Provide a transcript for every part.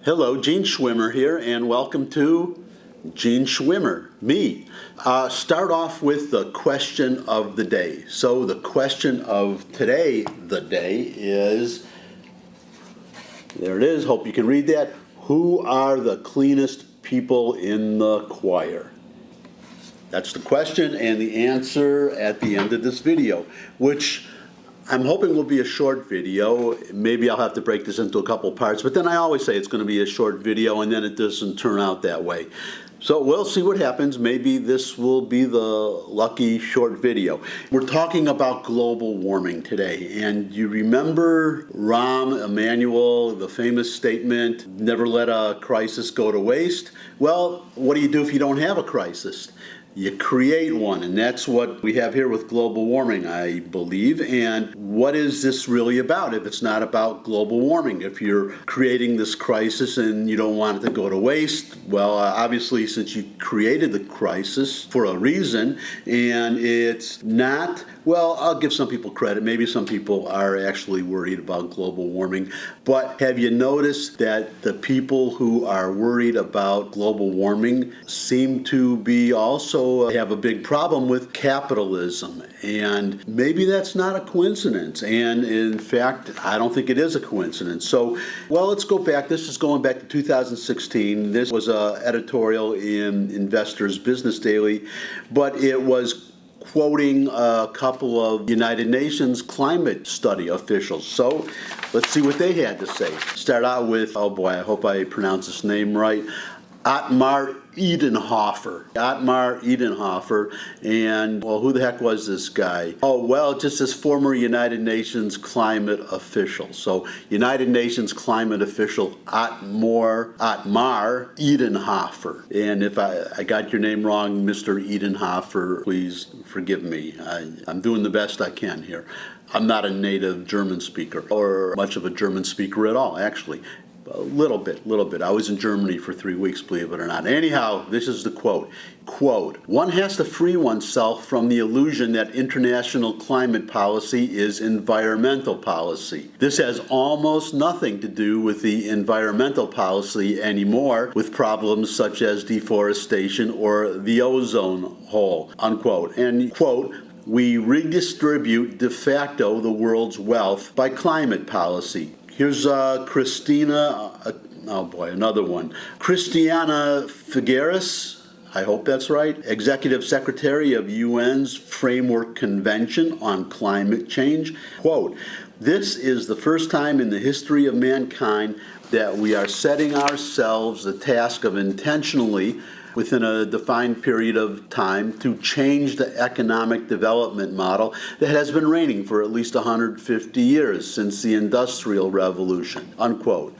Hello, Gene Schwimmer here, and welcome to Gene Schwimmer, me. Start off with the question of the day. So the question of today, is, there it is, hope you can read that. Who are the cleanest people in the choir? That's the question and the answer at the end of this video, which I'm hoping will be a short video. Maybe I'll have to break this into a couple parts, but then I always say it's going to be a short video and then it doesn't turn out that way. So we'll see what happens. Maybe this will be the lucky short video. We're talking about global warming today, and you remember Rahm Emanuel, the famous statement, never let a crisis go to waste? Well, what do you do if you don't have a crisis? You create one, and that's what we have here with global warming, I believe. And what is this really about if it's not about global warming? If you're creating this crisis and you don't want it to go to waste, well, obviously, since you created the crisis for a reason, and it's not, well, I'll give some people credit. Maybe some people are actually worried about global warming. But have you noticed that the people who are worried about global warming seem to be also have a big problem with capitalism? And maybe that's not a coincidence. And in fact, I don't think it is a coincidence. So, well, let's go back. This is going back to 2016. This was an editorial in Investor's Business Daily, but it was quoting a couple of United Nations climate study officials. So let's see what they had to say. Start out with, oh boy, I hope I pronounce his name right, Otmar Edenhofer. And, well, who the heck was this guy? Oh, well, just this former United Nations climate official. So, United Nations climate official Otmar Edenhofer. And if I got your name wrong, Mr. Edenhofer, please forgive me. I'm doing the best I can here. I'm not a native German speaker, or much of a German speaker at all, actually. A little bit. I was in Germany for 3 weeks, believe it or not. Anyhow, this is the quote. Quote, "One has to free oneself from the illusion that international climate policy is environmental policy. This has almost nothing to do with the environmental policy anymore, with problems such as deforestation or the ozone hole," unquote. And quote, "We redistribute de facto the world's wealth by climate policy." Here's Christina Figueres, I hope that's right, Executive Secretary of UN's Framework Convention on Climate Change. Quote, "This is the first time in the history of mankind that we are setting ourselves the task of intentionally, within a defined period of time, to change the economic development model that has been reigning for at least 150 years since the Industrial Revolution," unquote.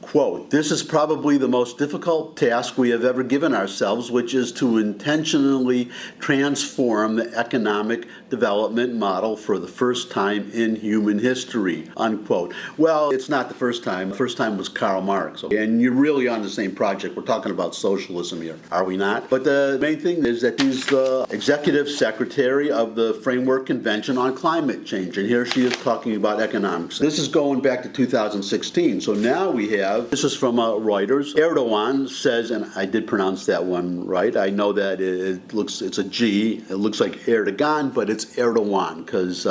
Quote, "This is probably the most difficult task we have ever given ourselves, which is to intentionally transform the economic development model for the first time in human history," unquote. Well, it's not the first time. The first time was Karl Marx. Okay? And you're really on the same project. We're talking about socialism here, are we not? But the main thing is that he's the Executive Secretary of the Framework Convention on Climate Change. And here she is talking about economics. This is going back to 2016. So now we have, this is from Reuters. Erdogan says, and I did pronounce that one right. I know that it's a G. It looks like Erdogan, but it's Erdogan, because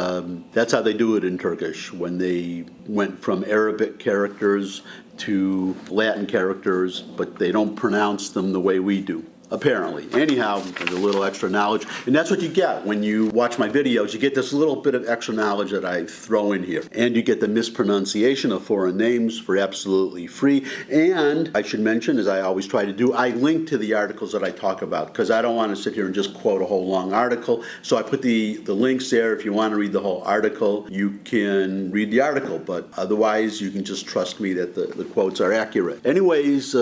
that's how they do it in Turkish, when they went from Arabic characters to Latin characters, but they don't pronounce them the way we do. Apparently. Anyhow, a little extra knowledge. And that's what you get when you watch my videos. You get this little bit of extra knowledge that I throw in here. And you get the mispronunciation of foreign names for absolutely free. And I should mention, as I always try to do, I link to the articles that I talk about, because I don't want to sit here and just quote a whole long article. So I put the links there. If you want to read the whole article, you can read the article. But otherwise, you can just trust me that the quotes are accurate. Anyways,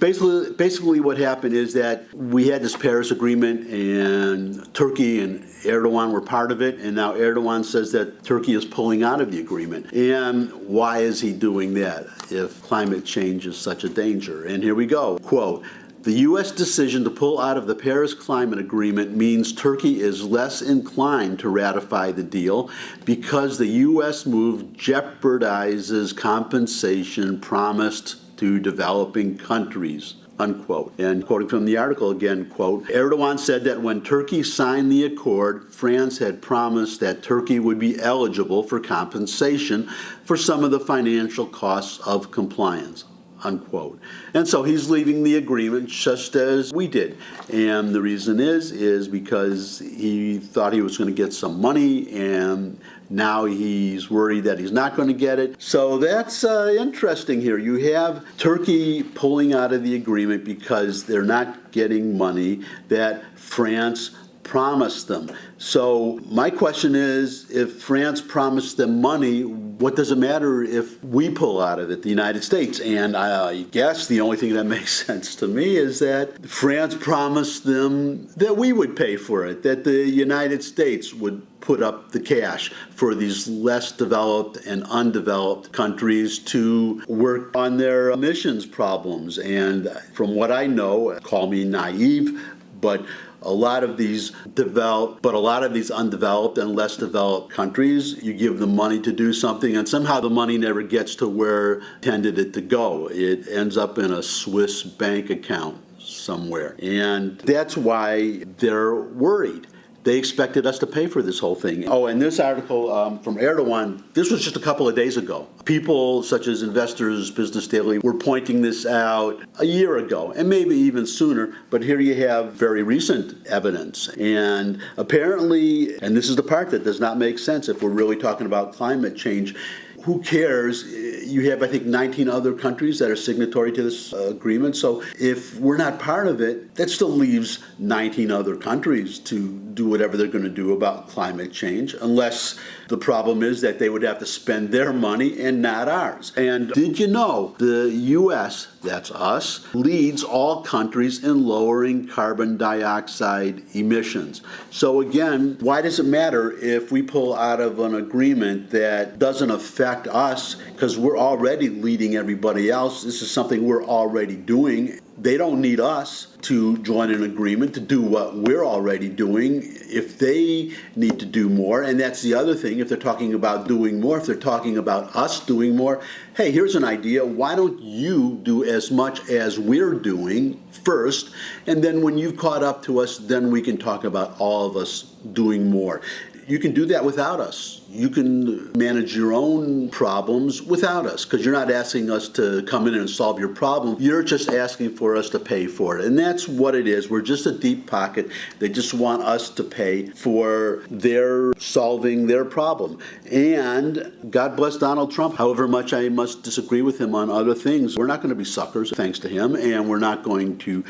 Basically what happened is that we had this Paris Agreement, and Turkey and Erdogan were part of it, and now Erdogan says that Turkey is pulling out of the agreement. And why is he doing that if climate change is such a danger? And here we go. Quote, The U.S. decision to pull out of the Paris Climate Agreement means Turkey is less inclined to ratify the deal because the U.S. move jeopardizes compensation promised to developing countries, unquote. And quoting from the article again, quote, Erdogan said that when Turkey signed the accord, France had promised that Turkey would be eligible for compensation for some of the financial costs of compliance, unquote. And so he's leaving the agreement just as we did. And the reason is because he thought he was going to get some money, and now he's worried that he's not going to get it. So that's interesting here. You have Turkey pulling out of the agreement because they're not getting money that France promised them. So my question is, if France promised them money, what does it matter if we pull out of it, the United States? And I guess the only thing that makes sense to me is that France promised them that we would pay for it, that the United States would put up the cash for these less developed and undeveloped countries to work on their emissions problems. And from what I know, call me naive, but a lot of these undeveloped and less developed countries, you give them money to do something, and somehow the money never gets to where intended it to go. It ends up in a Swiss bank account somewhere. And that's why they're worried. They expected us to pay for this whole thing. Oh, and this article from Erdogan, this was just a couple of days ago. People such as Investors Business Daily were pointing this out a year ago, and maybe even sooner, but here you have very recent evidence. And apparently, and this is the part that does not make sense if we're really talking about climate change, who cares? You have, I think, 19 other countries that are signatory to this agreement. So if we're not part of it, that still leaves 19 other countries to do whatever they're going to do about climate change, unless the problem is that they would have to spend their money and not ours. And did you know the U.S., that's us, leads all countries in lowering carbon dioxide emissions? So again, why does it matter if we pull out of an agreement that doesn't affect us, because we're already leading everybody else? This is something we're already doing. They don't need us to join an agreement to do what we're already doing if they need to do more. And that's the other thing, if they're talking about doing more, if they're talking about us doing more, hey, here's an idea. Why don't you do as much as we're doing first? And then when you've caught up to us, then we can talk about all of us doing more. You can do that without us. You can manage your own problems without us, because you're not asking us to come in and solve your problem. You're just asking for us to pay for it. And that's what it is. We're just a deep pocket. They just want us to pay for their solving their problem. And God bless Donald Trump. However much I must disagree with him on other things, we're not going to be suckers, thanks to him, and we're not going to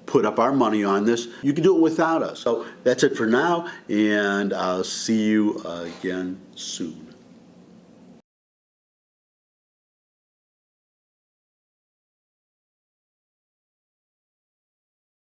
put up our money on this. You can do it without us. So that's it for now, and I'll see you again soon.